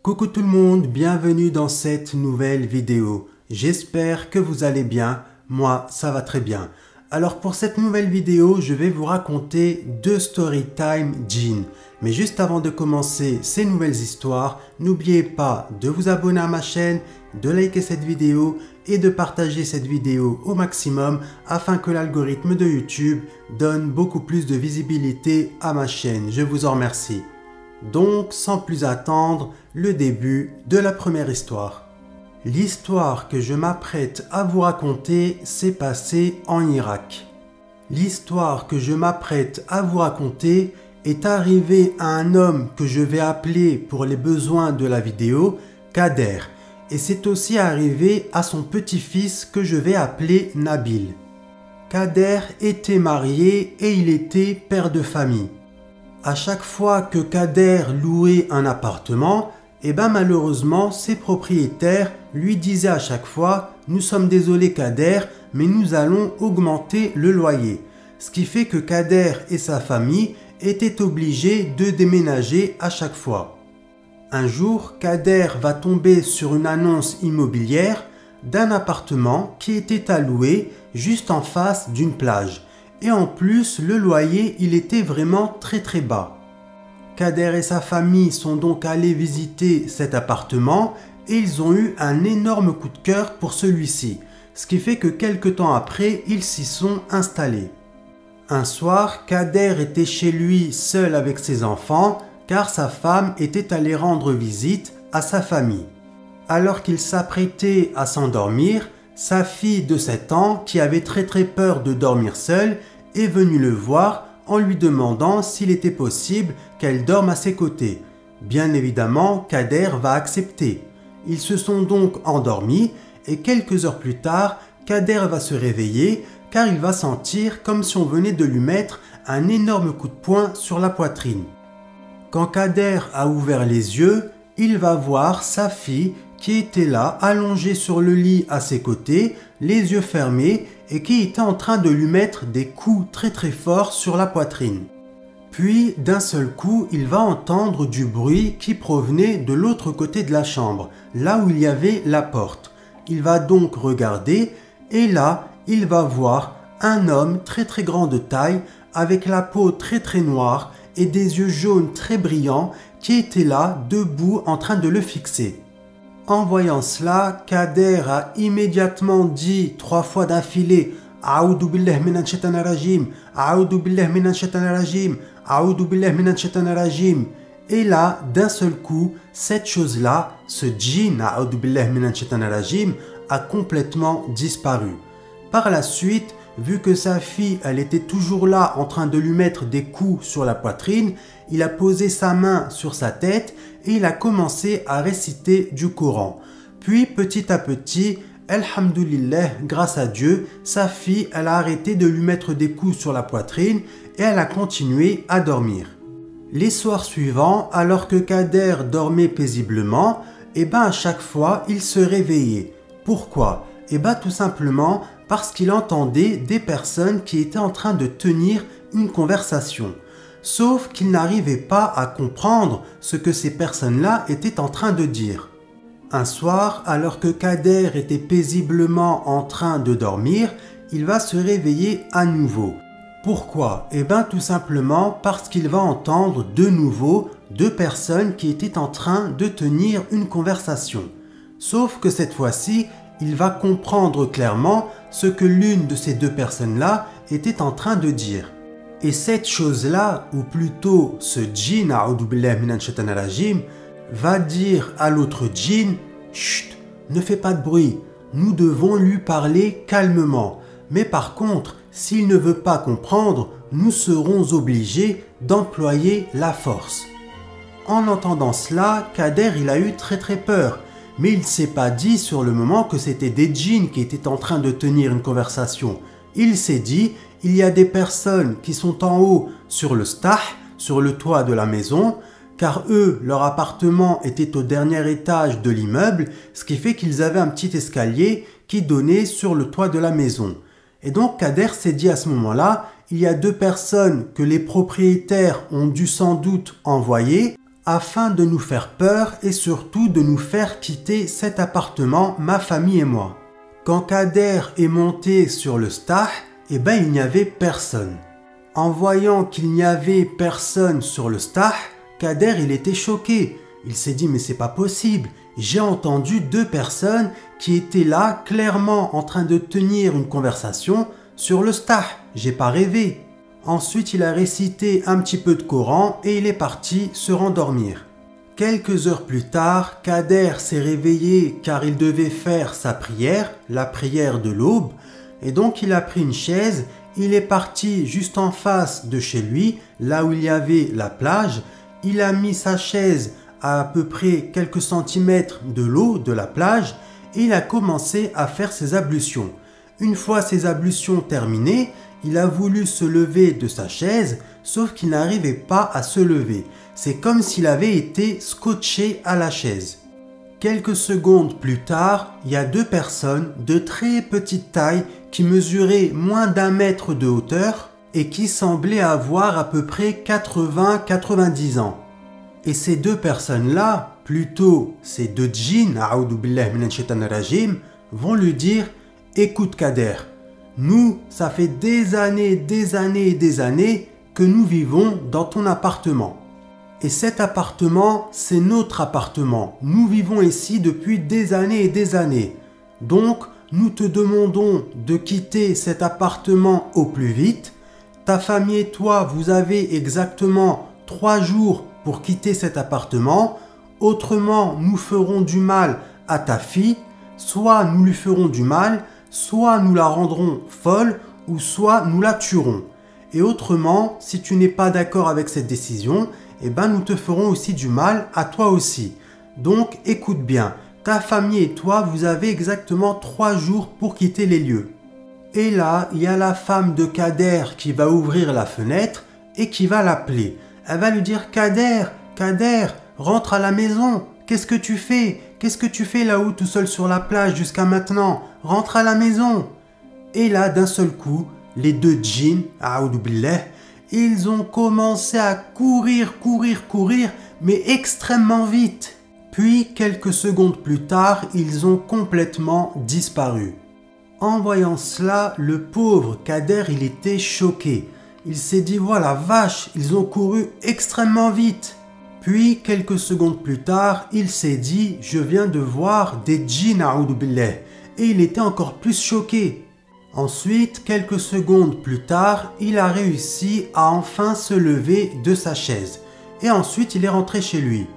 Coucou tout le monde, bienvenue dans cette nouvelle vidéo. J'espère que vous allez bien, moi ça va très bien. Alors pour cette nouvelle vidéo, je vais vous raconter deux storytime djinns. Mais juste avant de commencer ces nouvelles histoires, n'oubliez pas de vous abonner à ma chaîne, de liker cette vidéo et de partager cette vidéo au maximum afin que l'algorithme de YouTube donne beaucoup plus de visibilité à ma chaîne. Je vous en remercie. Donc, sans plus attendre, le début de la première histoire. L'histoire que je m'apprête à vous raconter s'est passée en Irak. L'histoire que je m'apprête à vous raconter est arrivée à un homme que je vais appeler pour les besoins de la vidéo Kader, et c'est aussi arrivé à son petit-fils que je vais appeler Nabil. Kader était marié et il était père de famille. À chaque fois que Kader louait un appartement, malheureusement, ses propriétaires lui disaient à chaque fois « Nous sommes désolés Kader, mais nous allons augmenter le loyer ». Ce qui fait que Kader et sa famille étaient obligés de déménager à chaque fois. Un jour, Kader va tomber sur une annonce immobilière d'un appartement qui était à louer juste en face d'une plage. Et en plus, le loyer, il était vraiment très bas. Kader et sa famille sont donc allés visiter cet appartement et ils ont eu un énorme coup de cœur pour celui-ci. Ce qui fait que quelques temps après, ils s'y sont installés. Un soir, Kader était chez lui seul avec ses enfants car sa femme était allée rendre visite à sa famille. Alors qu'il s'apprêtait à s'endormir, sa fille de 7 ans, qui avait très peur de dormir seule, est venue le voir en lui demandant s'il était possible qu'elle dorme à ses côtés. Bien évidemment, Kader va accepter. Ils se sont donc endormis et quelques heures plus tard, Kader va se réveiller car il va sentir comme si on venait de lui mettre un énorme coup de poing sur la poitrine. Quand Kader a ouvert les yeux, il va voir sa fille qui était là, allongée sur le lit à ses côtés, les yeux fermés et qui était en train de lui mettre des coups très forts sur la poitrine. Puis, d'un seul coup, il va entendre du bruit qui provenait de l'autre côté de la chambre, là où il y avait la porte. Il va donc regarder et là, il va voir un homme très grand de taille avec la peau très noire et des yeux jaunes très brillants qui était là, debout, en train de le fixer. En voyant cela, Kader a immédiatement dit 3 fois d'affilée « A'oudou billah minan shaitanir rajim, A'oudou billah minan shaitanir rajim, A'oudou billah minan shaitanir rajim » Et là, d'un seul coup, cette chose-là, ce djinn A'oudou billah minan shaitanir rajim, a complètement disparu. Par la suite, vu que sa fille, elle était toujours là en train de lui mettre des coups sur la poitrine, il a posé sa main sur sa tête et il a commencé à réciter du Coran. Puis petit à petit, alhamdoulilah, grâce à Dieu, sa fille, elle a arrêté de lui mettre des coups sur la poitrine et elle a continué à dormir. Les soirs suivants, alors que Kader dormait paisiblement, à chaque fois, il se réveillait. Pourquoi? Tout simplement parce qu'il entendait des personnes qui étaient en train de tenir une conversation. Sauf qu'il n'arrivait pas à comprendre ce que ces personnes-là étaient en train de dire. Un soir, alors que Kader était paisiblement en train de dormir, il va se réveiller à nouveau. Pourquoi? Tout simplement parce qu'il va entendre de nouveau 2 personnes qui étaient en train de tenir une conversation. Sauf que cette fois-ci, il va comprendre clairement ce que l'une de ces 2 personnes-là était en train de dire. Et cette chose-là, ou plutôt ce djinn, A'oudou billah minan shaitanir rajim, va dire à l'autre djinn « Chut, ne fais pas de bruit, nous devons lui parler calmement. Mais par contre, s'il ne veut pas comprendre, nous serons obligés d'employer la force. » En entendant cela, Kader il a eu très peur. Mais il ne s'est pas dit sur le moment que c'était des djinns qui étaient en train de tenir une conversation. Il s'est dit, il y a des personnes qui sont en haut sur le stah, sur le toit de la maison, car eux, leur appartement était au dernier étage de l'immeuble, ce qui fait qu'ils avaient un petit escalier qui donnait sur le toit de la maison. Et donc Kader s'est dit à ce moment-là, il y a 2 personnes que les propriétaires ont dû sans doute envoyer afin de nous faire peur et surtout de nous faire quitter cet appartement, ma famille et moi. Quand Kader est monté sur le stah, il n'y avait personne. En voyant qu'il n'y avait personne sur le stah, Kader il était choqué. Il s'est dit mais c'est pas possible. J'ai entendu 2 personnes qui étaient là clairement en train de tenir une conversation sur le stah. J'ai pas rêvé. Ensuite, il a récité un petit peu de Coran et il est parti se rendormir. Quelques heures plus tard, Kader s'est réveillé car il devait faire sa prière, la prière de l'aube. Et donc, il a pris une chaise, il est parti juste en face de chez lui, là où il y avait la plage. Il a mis sa chaise à peu près quelques centimètres de l'eau de la plage et il a commencé à faire ses ablutions. Une fois ses ablutions terminées, il a voulu se lever de sa chaise, sauf qu'il n'arrivait pas à se lever. C'est comme s'il avait été scotché à la chaise. Quelques secondes plus tard, il y a 2 personnes de très petite taille qui mesuraient moins d'1 mètre de hauteur et qui semblaient avoir à peu près 80-90 ans. Et ces 2 personnes-là, plutôt ces 2 djinns, a'oudou billahi minash shaitanir rajim, vont lui dire « Écoute Kader, nous, ça fait des années que nous vivons dans ton appartement. Et cet appartement, c'est notre appartement. Nous vivons ici depuis des années. Donc, nous te demandons de quitter cet appartement au plus vite. Ta famille et toi, vous avez exactement 3 jours pour quitter cet appartement. Autrement, nous ferons du mal à ta fille. Soit nous lui ferons du mal, soit nous la rendrons folle, ou soit nous la tuerons. Et autrement, si tu n'es pas d'accord avec cette décision, nous te ferons aussi du mal à toi aussi. Donc écoute bien, ta famille et toi, vous avez exactement 3 jours pour quitter les lieux. Et là, il y a la femme de Kader qui va ouvrir la fenêtre et qui va l'appeler. Elle va lui dire « Kader, Kader, rentre à la maison. Qu'est-ce que tu fais? Qu'est-ce que tu fais là-haut tout seul sur la plage jusqu'à maintenant? Rentre à la maison !» Et là, d'un seul coup, les 2 djinns, a'oudou billah, ils ont commencé à courir, mais extrêmement vite. Puis, quelques secondes plus tard, ils ont complètement disparu. En voyant cela, le pauvre Kader, il était choqué. Il s'est dit, voilà, vache, ils ont couru extrêmement vite. Puis, quelques secondes plus tard, il s'est dit, je viens de voir des djinns, a'oudou billah. Et il était encore plus choqué. Ensuite, quelques secondes plus tard, il a réussi à enfin se lever de sa chaise. Et ensuite, il est rentré chez lui.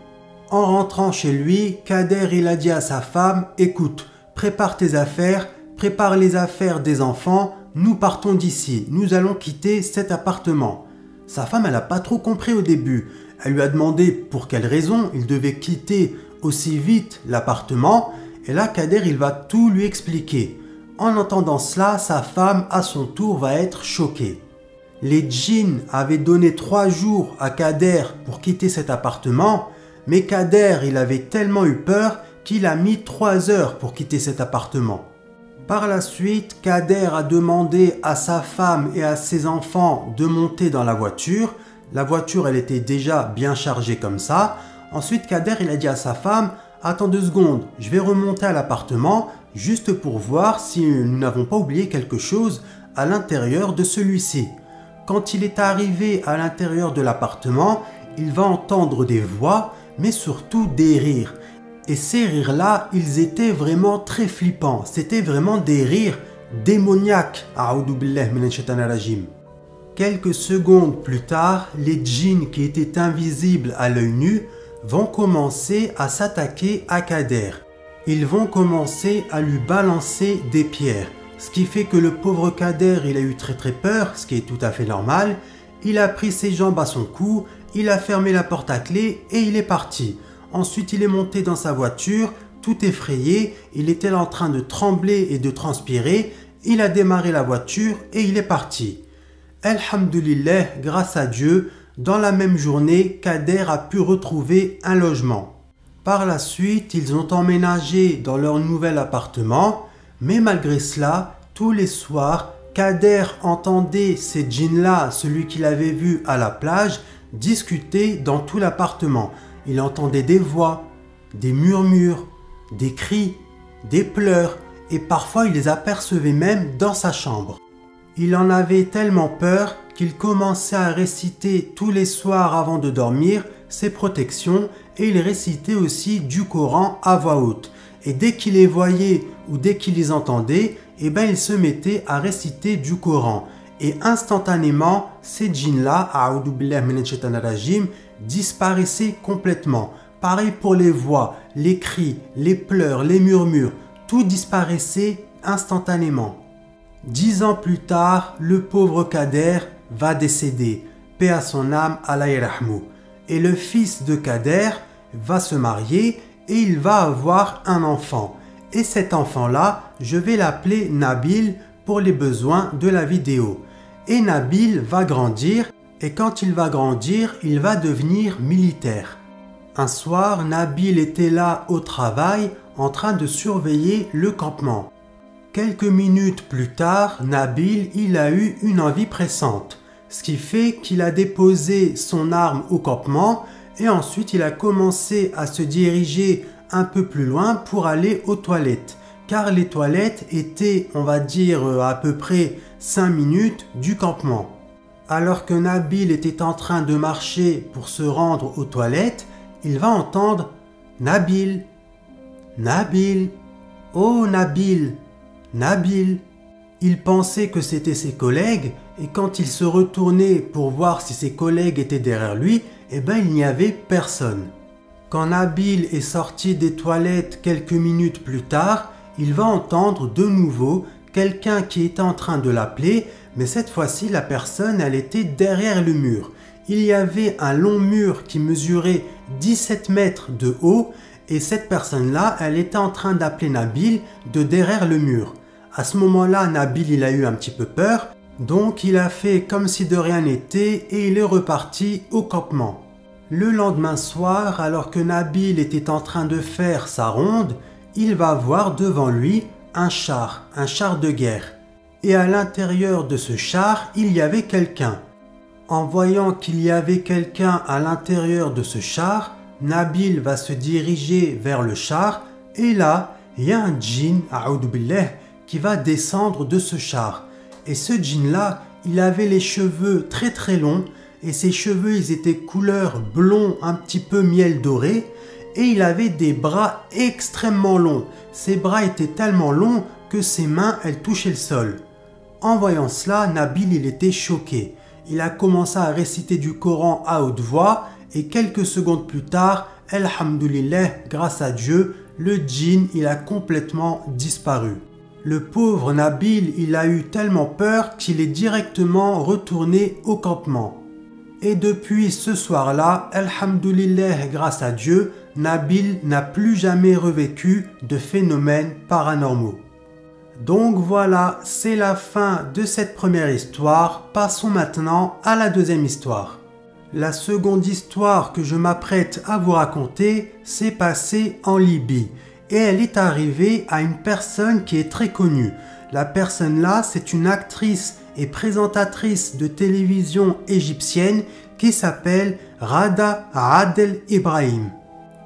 En rentrant chez lui, Kader il a dit à sa femme, écoute, prépare tes affaires, prépare les affaires des enfants, nous partons d'ici, nous allons quitter cet appartement. Sa femme, elle n'a pas trop compris au début. Elle lui a demandé pour quelle raison il devait quitter aussi vite l'appartement. Et là, Kader, il va tout lui expliquer. En entendant cela, sa femme, à son tour, va être choquée. Les djinns avaient donné 3 jours à Kader pour quitter cet appartement, mais Kader, il avait tellement eu peur qu'il a mis 3 heures pour quitter cet appartement. Par la suite, Kader a demandé à sa femme et à ses enfants de monter dans la voiture. La voiture, elle était déjà bien chargée comme ça. Ensuite, Kader, il a dit à sa femme, attends 2 secondes, je vais remonter à l'appartement juste pour voir si nous n'avons pas oublié quelque chose à l'intérieur de celui-ci. Quand il est arrivé à l'intérieur de l'appartement, il va entendre des voix, mais surtout des rires. Et ces rires-là, ils étaient vraiment très flippants. C'était vraiment des rires démoniaques. A'oudou billah minash shaitanir rajim. Quelques secondes plus tard, les djinns qui étaient invisibles à l'œil nu vont commencer à s'attaquer à Kader. Ils vont commencer à lui balancer des pierres. Ce qui fait que le pauvre Kader, il a eu très peur, ce qui est tout à fait normal. Il a pris ses jambes à son cou, il a fermé la porte à clé et il est parti. Ensuite, il est monté dans sa voiture, tout effrayé. Il était là en train de trembler et de transpirer. Il a démarré la voiture et il est parti. Alhamdulillah, grâce à Dieu, dans la même journée, Kader a pu retrouver un logement. Par la suite, ils ont emménagé dans leur nouvel appartement, mais malgré cela, tous les soirs, Kader entendait ces djinns-là, celui qu'il avait vu à la plage, discuter dans tout l'appartement. il entendait des voix, des murmures, des cris, des pleurs, et parfois il les apercevait même dans sa chambre. Il en avait tellement peur qu'il commençait à réciter tous les soirs avant de dormir ses protections, et il récitait aussi du Coran à voix haute. Et dès qu'il les voyait ou dès qu'il les entendait, il se mettait à réciter du Coran. Et instantanément, ces djinns-là, a'oudou billahi minash shaitanir rajim, disparaissaient complètement. Pareil pour les voix, les cris, les pleurs, les murmures, tout disparaissait instantanément. 10 ans plus tard, le pauvre Kader va décéder, paix à son âme, Allah yarhamou. Et le fils de Kader va se marier et il va avoir un enfant. Et cet enfant-là, je vais l'appeler Nabil pour les besoins de la vidéo. Et Nabil va grandir, et quand il va grandir, il va devenir militaire. Un soir, Nabil était là au travail en train de surveiller le campement. Quelques minutes plus tard, Nabil il a eu une envie pressante, ce qui fait qu'il a déposé son arme au campement et ensuite il a commencé à se diriger un peu plus loin pour aller aux toilettes, car les toilettes étaient, on va dire, à peu près 5 minutes du campement. Alors que Nabil était en train de marcher pour se rendre aux toilettes, il va entendre « Nabil, Nabil, oh Nabil, Nabil ». Il pensait que c'était ses collègues et quand il se retournait pour voir si ses collègues étaient derrière lui, il n'y avait personne. Quand Nabil est sorti des toilettes quelques minutes plus tard, il va entendre de nouveau quelqu'un qui était en train de l'appeler, mais cette fois-ci la personne elle était derrière le mur. Il y avait un long mur qui mesurait 17 mètres de haut et cette personne-là, elle était en train d'appeler Nabil de derrière le mur. À ce moment-là, Nabil il a eu un petit peu peur, donc il a fait comme si de rien n'était et il est reparti au campement. Le lendemain soir, alors que Nabil était en train de faire sa ronde, il va voir devant lui un char de guerre. Et à l'intérieur de ce char, il y avait quelqu'un. En voyant qu'il y avait quelqu'un à l'intérieur de ce char, Nabil va se diriger vers le char et là, il y a un djinn, a'oudou billah, qui va descendre de ce char. Et ce djinn-là, il avait les cheveux très très longs et ses cheveux ils étaient couleur blond un petit peu miel doré et il avait des bras extrêmement longs. Ses bras étaient tellement longs que ses mains elles touchaient le sol. En voyant cela, Nabil il était choqué. Il a commencé à réciter du Coran à haute voix et quelques secondes plus tard, alhamdoulilah, grâce à Dieu, le djinn il a complètement disparu. Le pauvre Nabil il a eu tellement peur qu'il est directement retourné au campement. Et depuis ce soir-là, alhamdoulilah, grâce à Dieu, Nabil n'a plus jamais revécu de phénomènes paranormaux. Donc voilà, c'est la fin de cette première histoire. Passons maintenant à la deuxième histoire. La seconde histoire que je m'apprête à vous raconter s'est passée en Libye. Et elle est arrivée à une personne qui est très connue. La personne là, c'est une actrice et présentatrice de télévision égyptienne qui s'appelle Rada Adel Ibrahim.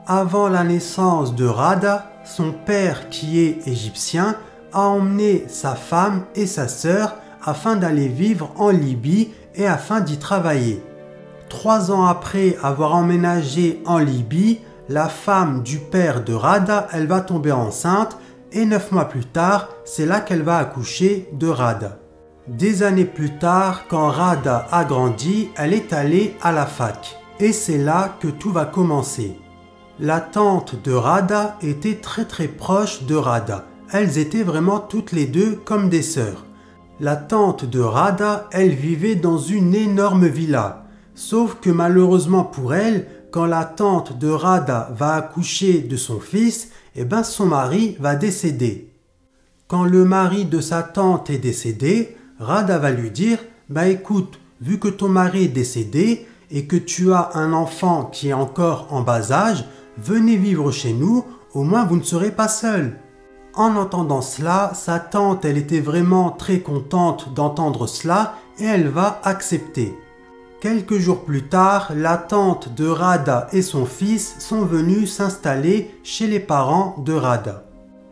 Avant la naissance de Rada, son père qui est égyptien a emmené sa femme et sa sœur afin d'aller vivre en Libye et afin d'y travailler. 3 ans après avoir emménagé en Libye, la femme du père de Rada, elle va tomber enceinte et 9 mois plus tard, c'est là qu'elle va accoucher de Rada. Des années plus tard, quand Rada a grandi, elle est allée à la fac. Et c'est là que tout va commencer. La tante de Rada était très très proche de Rada. Elles étaient vraiment toutes les deux comme des sœurs. La tante de Rada, elle vivait dans une énorme villa. Sauf que malheureusement pour elle, quand la tante de Rada va accoucher de son fils, son mari va décéder. Quand le mari de sa tante est décédé, Rada va lui dire « écoute, vu que ton mari est décédé et que tu as un enfant qui est encore en bas âge, venez vivre chez nous, au moins vous ne serez pas seul. » En entendant cela, sa tante elle était vraiment très contente d'entendre cela et elle va accepter. Quelques jours plus tard, la tante de Rada et son fils sont venus s'installer chez les parents de Rada.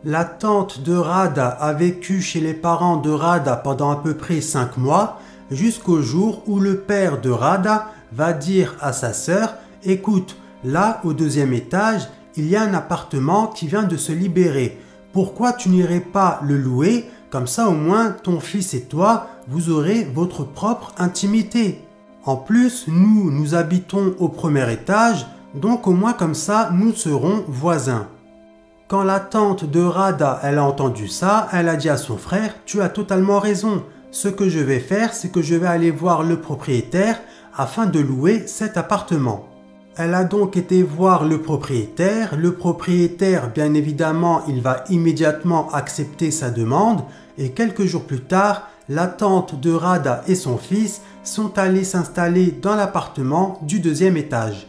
La tante de Rada a vécu chez les parents de Rada pendant à peu près 5 mois, jusqu'au jour où le père de Rada va dire à sa sœur « Écoute, là, au 2e étage, il y a un appartement qui vient de se libérer. Pourquoi tu n'irais pas le louer? Comme ça, au moins, ton fils et toi, vous aurez votre propre intimité. En plus, nous habitons au 1er étage, donc au moins comme ça, nous serons voisins. » Quand la tante de Rada, elle a entendu ça, elle a dit à son frère « Tu as totalement raison. Ce que je vais faire, c'est que je vais aller voir le propriétaire afin de louer cet appartement. » Elle a donc été voir le propriétaire. Le propriétaire, bien évidemment, il va immédiatement accepter sa demande. Et quelques jours plus tard, la tante de Rada et son fils sont allés s'installer dans l'appartement du 2e étage.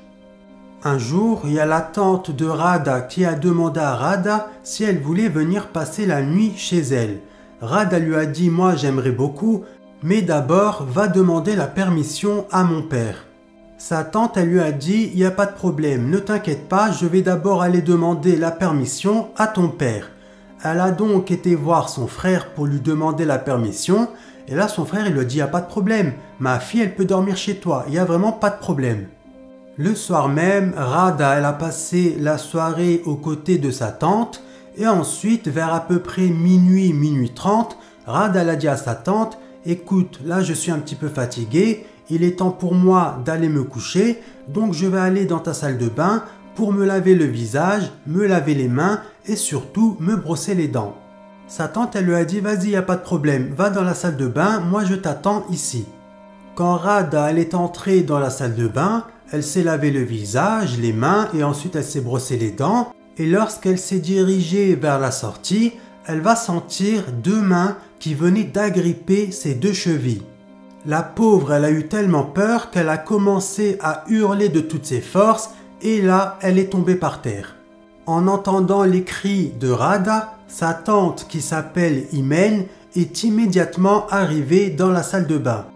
Un jour, il y a la tante de Rada qui a demandé à Rada si elle voulait venir passer la nuit chez elle. Rada lui a dit « Moi, j'aimerais beaucoup, mais d'abord, va demander la permission à mon père. » Sa tante, elle lui a dit « Il n'y a pas de problème, ne t'inquiète pas, je vais d'abord aller demander la permission à ton père. » Elle a donc été voir son frère pour lui demander la permission. Et là, son frère, il lui a dit « Il n'y a pas de problème, ma fille, elle peut dormir chez toi, il n'y a vraiment pas de problème. » Le soir même, Rada, elle a passé la soirée aux côtés de sa tante. Et ensuite, vers à peu près minuit, minuit 30, Rada, elle a dit à sa tante « Écoute, là, je suis un petit peu fatigué. Il est temps pour moi d'aller me coucher. Donc, je vais aller dans ta salle de bain pour me laver le visage, me laver les mains et surtout me brosser les dents. » Sa tante, elle lui a dit « Vas-y, il n'y a pas de problème, va dans la salle de bain, moi je t'attends ici. » Quand Rada, elle est entrée dans la salle de bain, elle s'est lavé le visage, les mains et ensuite elle s'est brossé les dents. Et lorsqu'elle s'est dirigée vers la sortie, elle va sentir 2 mains qui venaient d'agripper ses 2 chevilles. La pauvre, elle a eu tellement peur qu'elle a commencé à hurler de toutes ses forces et là, elle est tombée par terre. En entendant les cris de Rada, sa tante qui s'appelle Imen est immédiatement arrivée dans la salle de bain.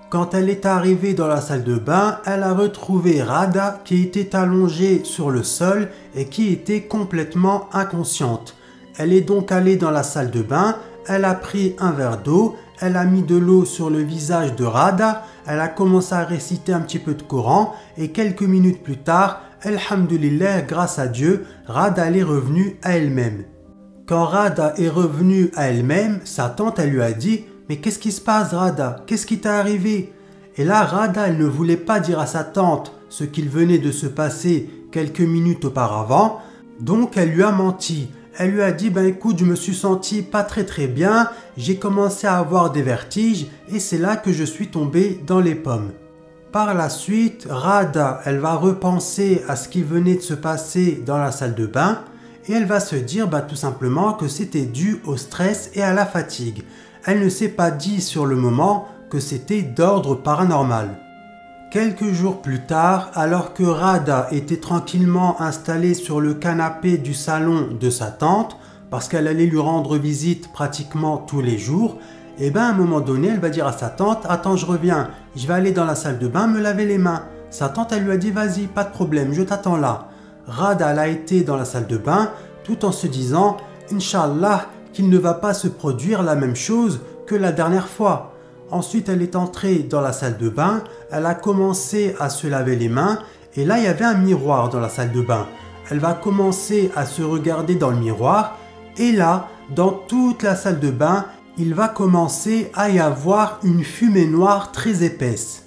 Quand elle est arrivée dans la salle de bain, elle a retrouvé Rada qui était allongée sur le sol et qui était complètement inconsciente. Elle est donc allée dans la salle de bain, elle a pris un verre d'eau, elle a mis de l'eau sur le visage de Rada, elle a commencé à réciter un petit peu de Coran et quelques minutes plus tard, Alhamdulillah, grâce à Dieu, Rada elle est revenue à elle-même. Quand Rada est revenue à elle-même, sa tante elle lui a dit « Mais qu'est-ce qui se passe Rada? Qu'est-ce qui t'est arrivé ?» Et là Rada elle ne voulait pas dire à sa tante ce qu'il venait de se passer quelques minutes auparavant, donc elle lui a menti. Elle lui a dit « Ben écoute, je me suis senti pas très bien, j'ai commencé à avoir des vertiges et c'est là que je suis tombée dans les pommes. » Par la suite, Rada, elle va repenser à ce qui venait de se passer dans la salle de bain et elle va se dire tout simplement que c'était dû au stress et à la fatigue. Elle ne s'est pas dit sur le moment que c'était d'ordre paranormal. Quelques jours plus tard, alors que Rada était tranquillement installée sur le canapé du salon de sa tante, parce qu'elle allait lui rendre visite pratiquement tous les jours, et à un moment donné, elle va dire à sa tante « Attends, je reviens, je vais aller dans la salle de bain me laver les mains. » Sa tante, elle lui a dit « Vas-y, pas de problème, je t'attends là. » Rada, elle a été dans la salle de bain tout en se disant « Inch'Allah, qu'il ne va pas se produire la même chose que la dernière fois. » Ensuite, elle est entrée dans la salle de bain, elle a commencé à se laver les mains et là, il y avait un miroir dans la salle de bain. Elle va commencer à se regarder dans le miroir et là, dans toute la salle de bain, il va commencer à y avoir une fumée noire très épaisse.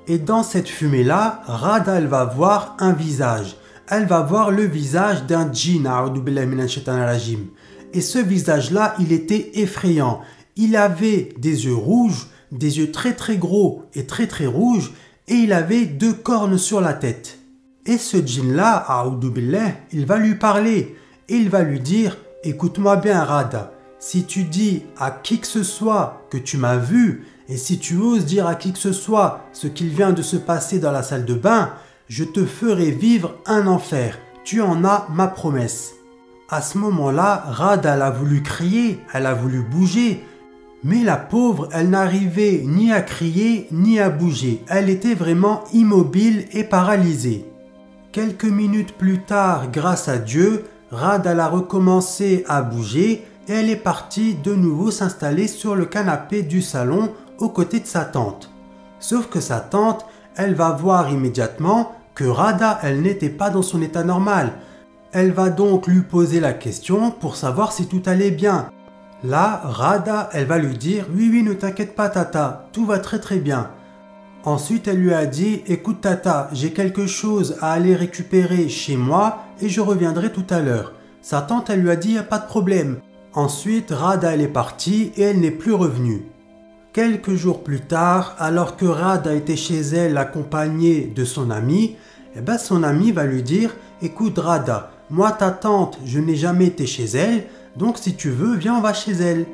Et dans cette fumée-là, Rada, elle va voir un visage. Elle va voir le visage d'un djinn, a'oudou billahi minash shaitanir rajim. Et ce visage-là, il était effrayant. Il avait des yeux rouges, des yeux très gros et très rouges, et il avait 2 cornes sur la tête. Et ce djinn-là, a'oudou billahi, il va lui parler, et il va lui dire « Écoute-moi bien Rada, si tu dis à qui que ce soit que tu m'as vu, et si tu oses dire à qui que ce soit ce qu'il vient de se passer dans la salle de bain, je te ferai vivre un enfer, tu en as ma promesse. » À ce moment-là, Rada elle a voulu crier, elle a voulu bouger, Mais la pauvre, elle n'arrivait ni à crier ni à bouger. Elle était vraiment immobile et paralysée. Quelques minutes plus tard, grâce à Dieu, Rada a recommencé à bouger et elle est partie de nouveau s'installer sur le canapé du salon aux côtés de sa tante. Sauf que sa tante, elle va voir immédiatement que Rada, elle n'était pas dans son état normal. Elle va donc lui poser la question pour savoir si tout allait bien. Là, Rada, elle va lui dire « Oui, ne t'inquiète pas Tata, tout va très bien ». Ensuite, elle lui a dit « Écoute Tata, j'ai quelque chose à aller récupérer chez moi et je reviendrai tout à l'heure ». Sa tante, elle lui a dit « Il n'y a pas de problème ». Ensuite, Rada, elle est partie et elle n'est plus revenue. Quelques jours plus tard, alors que Rada était chez elle accompagnée de son ami, son ami va lui dire « Écoute Rada, moi ta tante, je n'ai jamais été chez elle, donc si tu veux, viens on va chez elle ».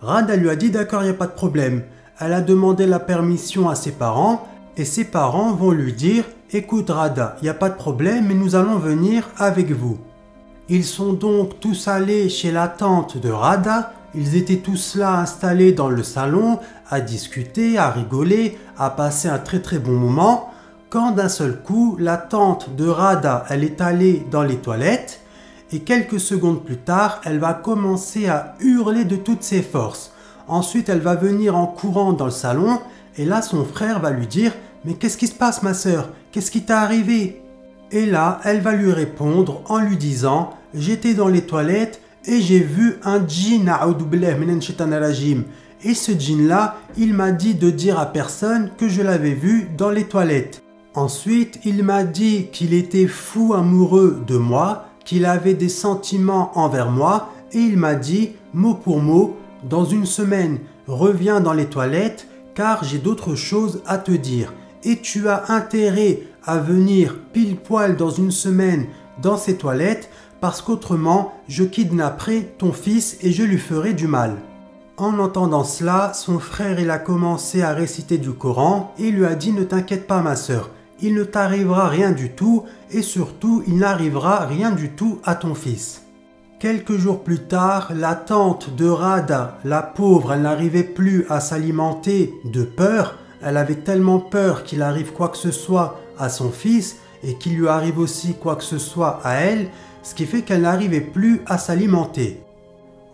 Rada lui a dit « D'accord, il n'y a pas de problème ». Elle a demandé la permission à ses parents et ses parents vont lui dire « Écoute Rada, il n'y a pas de problème, mais nous allons venir avec vous ». Ils sont donc tous allés chez la tante de Rada. Ils étaient tous là installés dans le salon, à discuter, à rigoler, à passer un très bon moment, quand d'un seul coup, la tante de Rada, elle est allée dans les toilettes et quelques secondes plus tard, elle va commencer à hurler de toutes ses forces. Ensuite, elle va venir en courant dans le salon et là, son frère va lui dire « Mais qu'est-ce qui se passe ma sœur? Qu'est-ce qui t'est arrivé ?» Et là, elle va lui répondre en lui disant « J'étais dans les toilettes et j'ai vu un djinn, a'oudou billah minan shaitanir rajim. Et ce djinn-là, il m'a dit de dire à personne que je l'avais vu dans les toilettes. Ensuite, il m'a dit qu'il était fou amoureux de moi, qu'il avait des sentiments envers moi et il m'a dit, mot pour mot, dans une semaine, reviens dans les toilettes car j'ai d'autres choses à te dire. Et tu as intérêt à venir pile poil dans une semaine dans ces toilettes parce qu'autrement, je kidnapperai ton fils et je lui ferai du mal. » En entendant cela, son frère il a commencé à réciter du Coran et lui a dit « Ne t'inquiète pas ma sœur, il ne t'arrivera rien du tout et surtout il n'arrivera rien du tout à ton fils. » Quelques jours plus tard, la tante de Rada, la pauvre, elle n'arrivait plus à s'alimenter de peur. Elle avait tellement peur qu'il arrive quoi que ce soit à son fils et qu'il lui arrive aussi quoi que ce soit à elle, ce qui fait qu'elle n'arrivait plus à s'alimenter.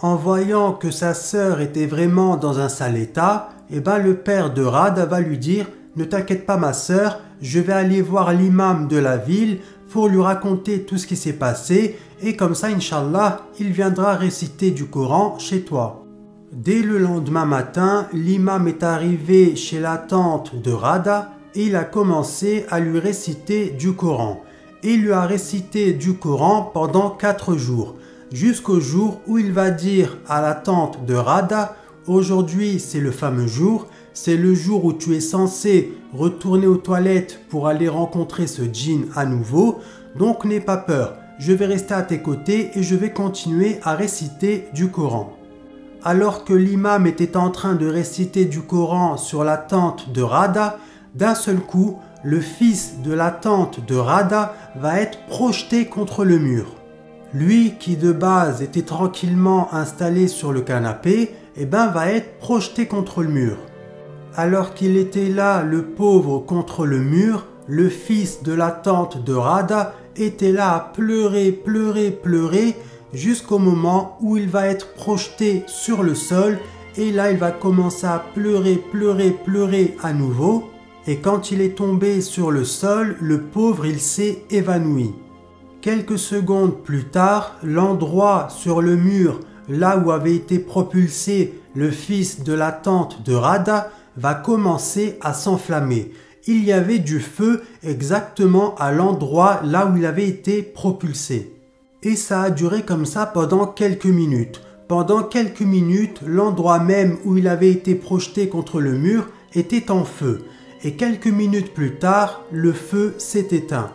En voyant que sa sœur était vraiment dans un sale état, le père de Rada va lui dire « Ne t'inquiète pas ma sœur, je vais aller voir l'imam de la ville pour lui raconter tout ce qui s'est passé et comme ça, Inch'Allah, il viendra réciter du Coran chez toi. » Dès le lendemain matin, l'imam est arrivé chez la tante de Rada et il a commencé à lui réciter du Coran. Il lui a récité du Coran pendant 4 jours, jusqu'au jour où il va dire à la tante de Rada « Aujourd'hui, c'est le fameux jour, c'est le jour où tu es censé retourner aux toilettes pour aller rencontrer ce djinn à nouveau, donc n'aie pas peur, je vais rester à tes côtés et je vais continuer à réciter du Coran. » Alors que l'imam était en train de réciter du Coran sur la tente de Rada, d'un seul coup, le fils de la tante de Rada va être projeté contre le mur. Lui qui de base était tranquillement installé sur le canapé, va être projeté contre le mur. Alors qu'il était là, le pauvre contre le mur, le fils de la tante de Rada était là à pleurer jusqu'au moment où il va être projeté sur le sol et là il va commencer à pleurer à nouveau et quand il est tombé sur le sol, le pauvre il s'est évanoui. Quelques secondes plus tard, l'endroit sur le mur là où avait été propulsé le fils de la tante de Rada va commencer à s'enflammer. Il y avait du feu exactement à l'endroit là où il avait été propulsé. Et ça a duré comme ça pendant quelques minutes. Pendant quelques minutes, l'endroit même où il avait été projeté contre le mur était en feu. Et quelques minutes plus tard, le feu s'est éteint.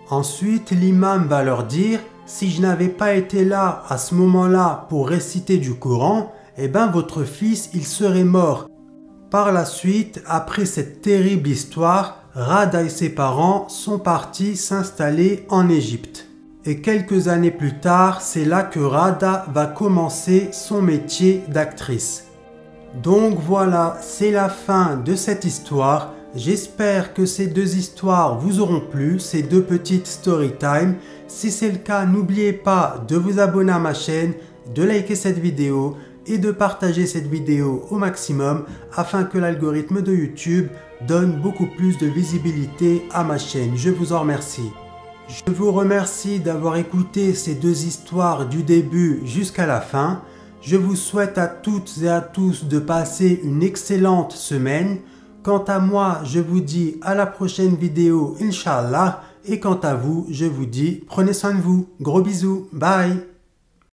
Ensuite, l'imam va leur dire « Si je n'avais pas été là à ce moment-là pour réciter du Coran, votre fils, il serait mort. » Par la suite, après cette terrible histoire, Rada et ses parents sont partis s'installer en Égypte. Et quelques années plus tard, c'est là que Rada va commencer son métier d'actrice. Donc voilà, c'est la fin de cette histoire. J'espère que ces deux histoires vous auront plu, ces deux petites story time. Si c'est le cas, n'oubliez pas de vous abonner à ma chaîne, de liker cette vidéo et de partager cette vidéo au maximum afin que l'algorithme de YouTube donne beaucoup plus de visibilité à ma chaîne. Je vous en remercie. Je vous remercie d'avoir écouté ces deux histoires du début jusqu'à la fin. Je vous souhaite à toutes et à tous de passer une excellente semaine. Quant à moi, je vous dis à la prochaine vidéo, Inch'Allah. Et quant à vous, je vous dis, prenez soin de vous. Gros bisous. Bye.